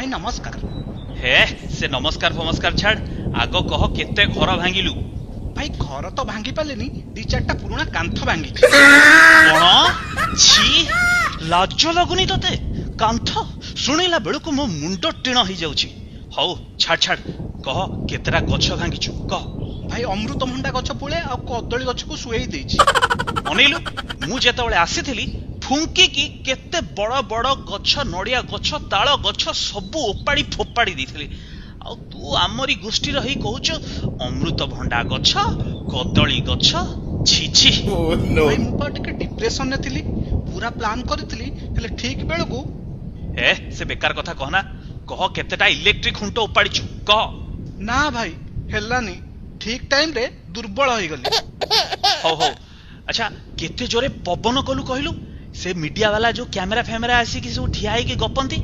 भाई नमस्कार। हे से नमस्कार फमस्कार छाड़ आग कह केते घर भांगिलु। भाई घर तो भांगी पालेनी, दी चारटा पुराना कांथ भांगी। कौन छी लाज लगुनी तते कांथ शुणिला बेलू मो मुंड टीण हो जाउची। हौ छाड़ छाड़ कह केतरा गछ भांगिचु कह। भाई अमृतभंडा गछ पुळे आ कदली गछ को सुएई देछि। अनिलु मु जेतबेले आसीथिली फुंकी की केते बड़ बड़ गछ नड़िया गछ ताल गछ सबू ओपाड़ी फोपाड़ी देथिली। आ तू आमरी गोष्ठी रही कहूच अमृतभंडा गछ कदली गछ छी छी। भाई मु पर टिके डिप्रेशन ने थिली, पूरा प्लान करथिली हेले ठीक बेलू ए से बेकार कथा कहना। कह केतेटा इलेक्ट्रिक खुंट उपाड़ीचु कह। ना भाई हेलानी, ठीक टाइम रे दुर्बल होई गली। हो अच्छा केते जोरे पवन कलु कहलु। से मीडिया वाला जो कैमरा फैमरा आसी कि सब ठिया के गपंती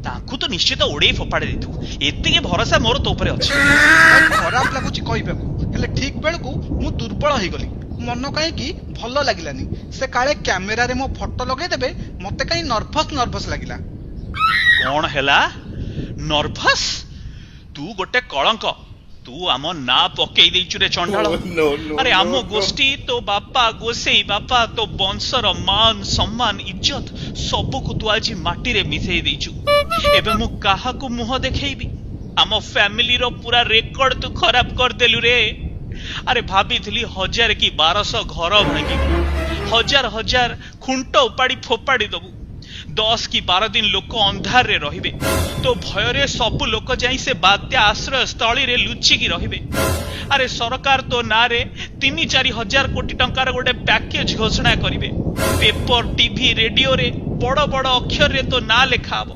ताकू तो निश्चित ओडे फोपाड़े देथु। एतिके भरोसा मोर तो ऊपर अछि। खराब लागुची कहबेकू हेले ठीक बेलू मु दुर्बल होई गली। मन कहीं कि भल लागिलानी। से काले कैमेरा रे मो फोटो लगे देबे मते कहीं नर्वस लागिला। कौन हैला नर्वस? तू गोटे कलंक। तू आम ना पकई देइचु रे चंडाल। अरे आम गोष्ठी तो बापा गोसेई बापा तो वंशर मान सम्मान इज्जत सबको तू आज माटी रे मिसेई देइचु। एबे मु काहा को मुह देखैबी? आम फैमिली रो पूरा रेकॉर्ड तू खराब कर देलु रे। अरे भाभी 1000 की 1200 घर भांगी, हजार हजार खुंट उपाड़ी फोपाड़ी दबु, 10 की 12 दिन लोक अंधार रे रहिबे। तो भयरे सबु लोक जाई से बात्या आश्रय स्थली रे लुचिकी रहिबे। अरे सरकार तो ना रे 3-4 हजार कोटी टंकार गोटे पैकेज घोषणा करिवे। पेपर टीवी रेडियो रे बड़ बड़ अक्षर रे तो ना लेखा हबो।